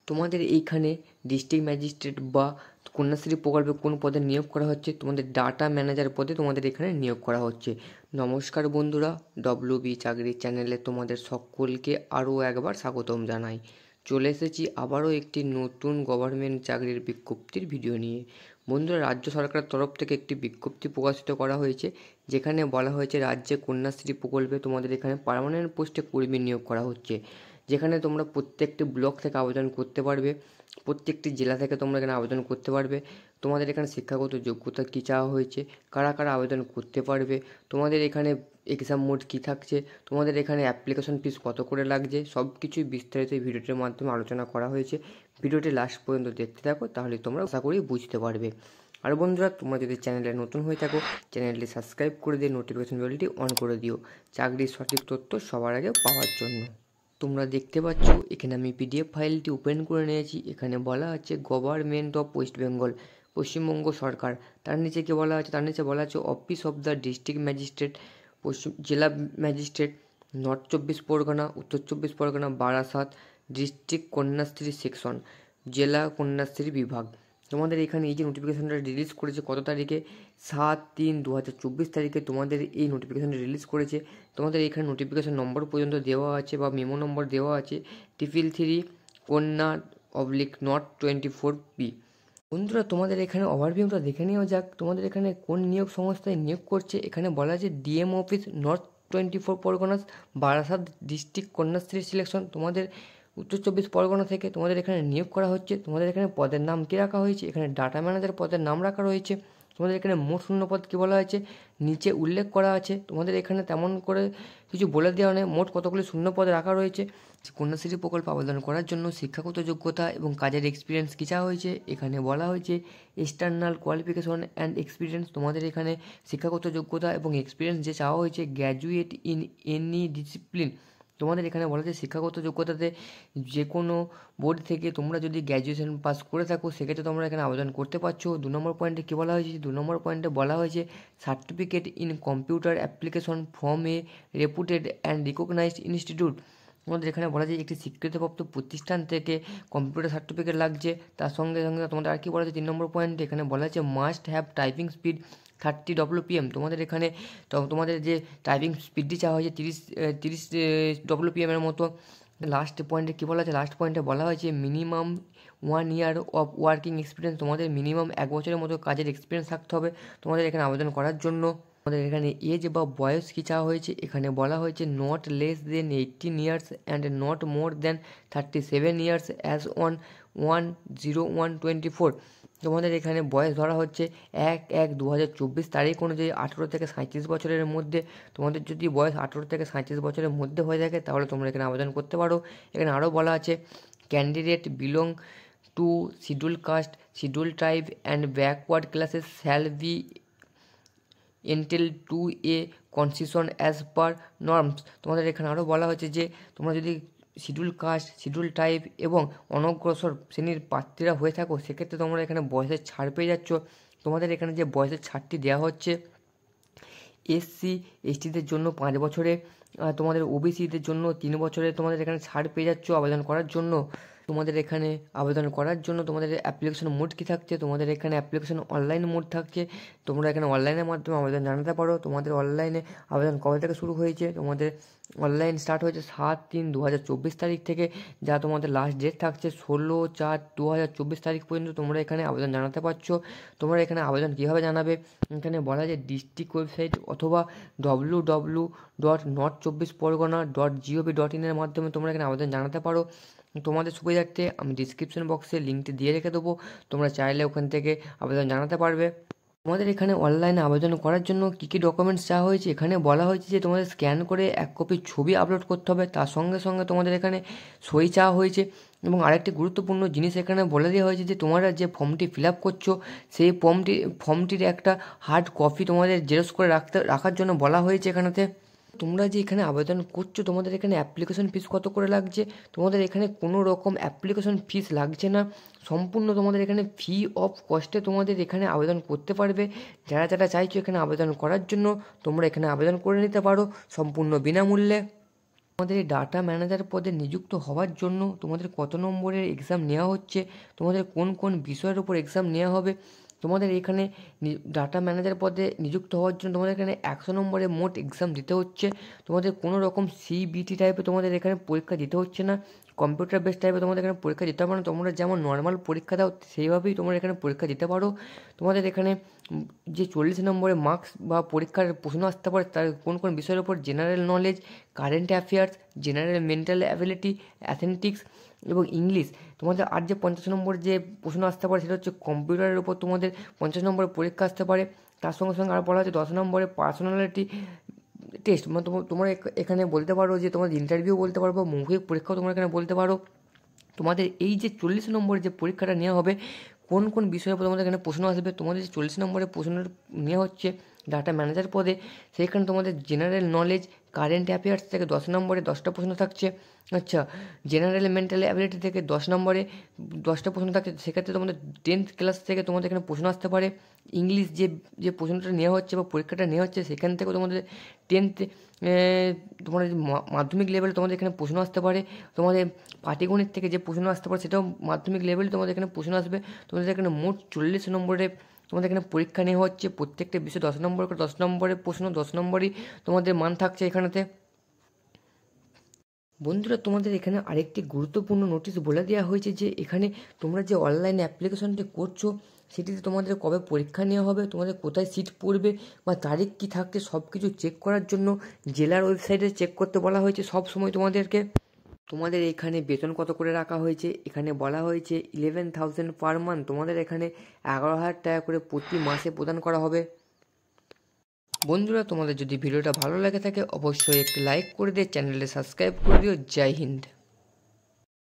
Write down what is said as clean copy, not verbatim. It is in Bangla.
তোমাদের এইখানে ডিস্ট্রিক্ট ম্যাজিস্ট্রেট বা কন্যাশ্রী প্রকল্পে কোন পদে নিয়োগ করা হচ্ছে? তোমাদের ডাটা ম্যানেজার পদে তোমাদের এখানে নিয়োগ করা হচ্ছে। নমস্কার বন্ধুরা, WB চাকরির চ্যানেলে তোমাদের সকলকে আরও একবার স্বাগতম জানাই। চলে এসেছি আবারও একটি নতুন গভর্নমেন্ট চাকরির বিজ্ঞপ্তির ভিডিও নিয়ে। বন্ধুরা, রাজ্য সরকারের তরফ থেকে একটি বিজ্ঞপ্তি প্রকাশিত করা হয়েছে, যেখানে বলা হয়েছে রাজ্যে কন্যাশ্রী প্রকল্পে তোমাদের এখানে পার্মানেন্ট পোস্টে কর্মী নিয়োগ করা হচ্ছে, যেখানে তোমরা প্রত্যেকটি ব্লক থেকে আবেদন করতে পারবে, প্রত্যেকটি জেলা থেকে তোমরা এখানে আবেদন করতে পারবে। তোমাদের এখানে শিক্ষাগত যোগ্যতা কী চাওয়া হয়েছে, কারা কারা আবেদন করতে পারবে, তোমাদের এখানে এক্সাম মোড কী থাকছে, তোমাদের এখানে অ্যাপ্লিকেশন ফিস কত করে লাগছে, সব কিছুই বিস্তারিত এই ভিডিওটির মাধ্যমে আলোচনা করা হয়েছে। ভিডিওটি লাস্ট পর্যন্ত দেখতে থাকো, তাহলে তোমরা আশা করি বুঝতে পারবে। আর বন্ধুরা, তোমরা যদি চ্যানেলে নতুন হয়ে থাকো, চ্যানেলটি সাবস্ক্রাইব করে দিয়ে নোটিফিকেশন বেলটি অন করে দিও, চাকরির সঠিক তথ্য সবার আগে পাওয়ার জন্য। তোমরা দেখতে পাচ্ছ এখানে আমি PDF ফাইলটি ওপেন করে নিয়েছি। এখানে বলা আছে government of West Bengal, Paschimbanga সরকার। তার নিচে কি বলা আছে? তার নিচে বলা আছে office of the district magistrate, জেলা ম্যাজিস্ট্রেট, নর্থ 24 পরগনা, উত্তর 24 পরগনা, বারাসাত, ডিস্ট্রিক্ট কন্যাশ্রী সেকশন, জেলা কন্যাশ্রী বিভাগ। তোমাদের এখানে এই যে নোটিফিকেশনটা রিলিজ করেছে কত তারিখে? 7/3/2024 তারিখে তোমাদের এই নোটিফিকেশনটা রিলিজ করেছে। তোমাদের এখানে নোটিফিকেশন নম্বর পর্যন্ত দেওয়া আছে বা মেমো নম্বর দেওয়া আছে 333 কন্যা/024P। বন্ধুরা, তোমাদের এখানে ওভারভিউটা দেখে নেওয়া যাক। তোমাদের এখানে কোন নিয়োগ সংস্থায় নিয়োগ করছে। এখানে বলা আছে DM office, north 24 Parganas, Barasat, district Kanyashree selection. তোমাদের উত্তর 24 পরগনা থেকে তোমাদের এখানে নিয়োগ করা হচ্ছে। তোমাদের এখানে পদের নাম কী রাখা হয়েছে? এখানে ডাটা ম্যানেজার পদের নাম রাখা রয়েছে। তোমাদের এখানে মোট শূন্যপদ কী বলা হয়েছে নিচে উল্লেখ করা আছে। তোমাদের এখানে তেমন করে কিছু বলে দেওয়া নেই, মোট কতগুলি শূন্যপদ রাখা রয়েছে। কন্যাশ্রী প্রকল্পে আবেদন করার জন্য শিক্ষাগত যোগ্যতা এবং কাজের এক্সপিরিয়েন্স কী চাওয়া হয়েছে? এখানে বলা হয়েছে এক্সটার্নাল কোয়ালিফিকেশন অ্যান্ড এক্সপিরিয়েন্স। তোমাদের এখানে শিক্ষাগত যোগ্যতা এবং এক্সপিরিয়েন্স যে চাওয়া হয়েছে গ্র্যাজুয়েট ইন এনি ডিসিপ্লিন। তোমাদের এখানে বলা হয়েছে শিক্ষাগত যোগ্যতাতে যে কোনো বোর্ড থেকে তোমরা যদি গ্র্যাজুয়েশন পাস করে থাকো, সেক্ষেত্রে তোমরা এখানে আবেদন করতে পারছো। 2 নম্বর পয়েন্টে কী বলা হয়েছে? 2 নম্বর পয়েন্টে বলা হয়েছে certificate in computer application from a reputed and recognised institute. তোমাদের এখানে বলা যায় একটি স্বীকৃতিপ্রাপ্ত প্রতিষ্ঠান থেকে কম্পিউটার সার্টিফিকেট লাগছে। তার সঙ্গে সঙ্গে তোমাদের আর কি বলা আছে 3 নম্বর পয়েন্টে? এখানে বলা আছে must have typing speed 30 WPM। তোমাদের এখানে তোমাদের যে টাইপিং স্পিডটি চাওয়া হয়েছে 30 WPM এর মতো। লাস্ট পয়েন্টে কী বলা আছে? লাস্ট পয়েন্টে বলা হয়েছে minimum 1 year of working experience. তোমাদের মিনিমাম 1 বছরের মতো কাজের এক্সপিরিয়েন্স থাকতে হবে তোমাদের এখানে আবেদন করার জন্য। আমাদের এখানে এজ বা বয়স কী চাওয়া হয়েছে? এখানে বলা হয়েছে not less than 18 years and not more than 37 years as on 1/01/24। তোমাদের এখানে বয়স ধরা হচ্ছে 1/1/2024 তারিখ অনুযায়ী 18 থেকে 37 বছরের মধ্যে। তোমাদের যদি বয়স 18 থেকে 37 বছরের মধ্যে হয়ে থাকে, তাহলে তোমরা এখানে আবেদন করতে পারো। এখানে আরও বলা আছে candidate belong to schedule caste, schedule tribe and backward classes shall be entitled to a concession as per norms. তোমাদের এখানে আরও বলা হয়েছে যে তোমরা যদি শিডিউল কাস্ট, শিডিউল টাইপ এবং অনগ্রসর শ্রেণীর প্রার্থীরা হয়ে থাকো, সেক্ষেত্রে তোমরা এখানে বয়সের ছাড় পেয়ে যাচ্ছ। তোমাদের এখানে যে বয়সের ছাড়টি দেওয়া হচ্ছে SC/STদের জন্য 5 বছরে, তোমাদের OBCদের জন্য 3 বছরে তোমাদের এখানে ছাড় পেয়ে যাচ্ছ আবেদন করার জন্য। তোমাদের এখানে আবেদন করার জন্য তোমাদের অ্যাপ্লিকেশন মোড কী থাকছে? তোমাদের এখানে অ্যাপ্লিকেশন অনলাইন মোড থাকছে। তোমরা এখানে অনলাইনের মাধ্যমে আবেদন জানাতে পারো। তোমাদের অনলাইনে আবেদন কবে থেকে শুরু হয়েছে? তোমাদের অনলাইন স্টার্ট হয়েছে 7/3/2024 তারিখ থেকে, যা তোমাদের লাস্ট ডেট থাকছে 16/4/2024 তারিখ পর্যন্ত তোমরা এখানে আবেদন জানাতে পারছো। তোমরা এখানে আবেদন কীভাবে জানাবে? এখানে বলা যায় ডিস্ট্রিক্ট ওয়েবসাইট অথবা www.north24pargana.gov.in এর মাধ্যমে তোমরা এখানে আবেদন জানাতে পারো। তোমাদের সুবিধার্থে আমি ডিসক্রিপশন বক্সে লিঙ্কটি দিয়ে রেখে দেবো, তোমরা চাইলে ওখান থেকে আবেদন জানাতে পারবে। তোমাদের এখানে অনলাইনে আবেদন করার জন্য কী কী ডকুমেন্টস চাওয়া হয়েছে? এখানে বলা হয়েছে যে তোমাদের স্ক্যান করে 1 কপি ছবি আপলোড করতে হবে, তার সঙ্গে সঙ্গে তোমাদের এখানে সই চাওয়া হয়েছে। এবং আরেকটি গুরুত্বপূর্ণ জিনিস এখানে বলে দেওয়া হয়েছে যে তোমরা যে ফর্মটি ফিল আপ করছো, সেই ফর্মটির একটা হার্ড কপি তোমাদের জেরক্স করে রাখার জন্য বলা হয়েছে এখানেতে। তোমরা যে এখানে আবেদন করছো, তোমাদের এখানে অ্যাপ্লিকেশন ফিস কত করে লাগছে? তোমাদের এখানে কোনো রকম অ্যাপ্লিকেশন ফিস লাগছে না, সম্পূর্ণ তোমাদের এখানে ফ্রি অফ কস্টে তোমাদের এখানে আবেদন করতে পারবে। যারা যারা চাইছো এখানে আবেদন করার জন্য, তোমরা এখানে আবেদন করে নিতে পারো সম্পূর্ণ বিনামূল্যে। তোমাদের এই ডাটা ম্যানেজার পদে নিযুক্ত হওয়ার জন্য তোমাদের কত নম্বরের এক্সাম নেওয়া হচ্ছে, তোমাদের কোন কোন বিষয়ের উপর এক্সাম নেওয়া হবে। তোমাদের এখানে ডাটা ম্যানেজার পদে নিযুক্ত হওয়ার জন্য তোমাদের এখানে 100 নম্বরের মোট এক্সাম দিতে হচ্ছে। তোমাদের কোনো রকম সিবিটি টাইপের তোমাদের এখানে পরীক্ষা দিতে হচ্ছে না, কম্পিউটার বেস টাইপের তোমাদের এখানে পরীক্ষা দিতে পারো না। তোমরা যেমন নর্মাল পরীক্ষা দাও সেইভাবেই তোমরা এখানে পরীক্ষা দিতে পারো। তোমাদের এখানে যে 40 নম্বরের মার্কস বা পরীক্ষার প্রশ্ন আসতে পারে তার কোন কোন বিষয়ের উপর: general knowledge, current affairs, general mental ability, অ্যাথেন্টিক্স এবং ইংলিশ। তোমাদের আর যে 50 নম্বর যে প্রশ্ন আসতে পারে সেটা হচ্ছে কম্পিউটারের উপর তোমাদের 50 নম্বরের পরীক্ষা আসতে পারে। তার সঙ্গে সঙ্গে আর বলা হচ্ছে 10 নম্বরের পার্সোনালিটি টেস্ট, মানে তোমরা এখানে বলতে পারো যে তোমাদের ইন্টারভিউ বলতে পারো বা মৌখিক পরীক্ষাও তোমরা এখানে বলতে পারো। তোমাদের এই যে 40 নম্বরের যে পরীক্ষাটা নেওয়া হবে, কোন কোন বিষয়ের উপর তোমাদের এখানে প্রশ্ন আসবে, তোমাদের যে 40 নম্বরের প্রশ্নের নেওয়া হচ্ছে ডাটা ম্যানেজার পদে, সেইখানে তোমাদের জেনারেল নলেজ, কারেন্ট অ্যাফেয়ার্স থেকে 10 নম্বরে 10টা প্রশ্ন থাকছে। আচ্ছা, জেনারেল মেন্টাল অ্যাবিলিটি থেকে 10 নম্বরে 10টা প্রশ্ন থাকছে, সেক্ষেত্রে তোমাদের 10th ক্লাস থেকে তোমাদের এখানে প্রশ্ন আসতে পারে। ইংলিশ যে যে প্রশ্নটা নেওয়া হচ্ছে বা পরীক্ষাটা নেওয়া হচ্ছে সেখান থেকেও তোমাদের 10th তোমাদের মাধ্যমিক লেভেলে তোমাদের এখানে প্রশ্ন আসতে পারে। তোমাদের পাটিগণিত থেকে যে প্রশ্ন আসতে পারে সেটাও মাধ্যমিক লেভেলে তোমাদের এখানে প্রশ্ন আসবে। তোমাদের এখানে মোট 40 নম্বরে তোমাদের এখানে পরীক্ষা নেওয়া হচ্ছে। প্রত্যেকটা বিষয়ে 10 নম্বর করে 10 নম্বরের প্রশ্ন, 10 নম্বরই তোমাদের মান থাকছে এখানেতে। বন্ধুরা, তোমাদের এখানে আরেকটি গুরুত্বপূর্ণ নোটিশ বলে দেওয়া হয়েছে যে এখানে তোমরা যে অনলাইন অ্যাপ্লিকেশনটি করছো সেটিতে তোমাদের কবে পরীক্ষা নেওয়া হবে, তোমাদের কোথায় সিট পড়বে বা তারিখ কী থাকছে সব কিছু চেক করার জন্য জেলার ওয়েবসাইটে চেক করতে বলা হয়েছে সব সময় তোমাদেরকে। তোমাদের এখানে বেতন কত করে রাখা হয়েছে, এখানে বলা হয়েছে 11,000 পার মান্থ, তোমাদের এখানে 11,000 টাকা করে প্রতি মাসে প্রদান করা হবে। বন্ধুরা, তোমাদের যদি ভিডিওটা ভালো লাগে থাকে অবশ্যই একটি লাইক করে দিয়ে চ্যানেলটি সাবস্ক্রাইব করে দিও। জয় হিন্দ।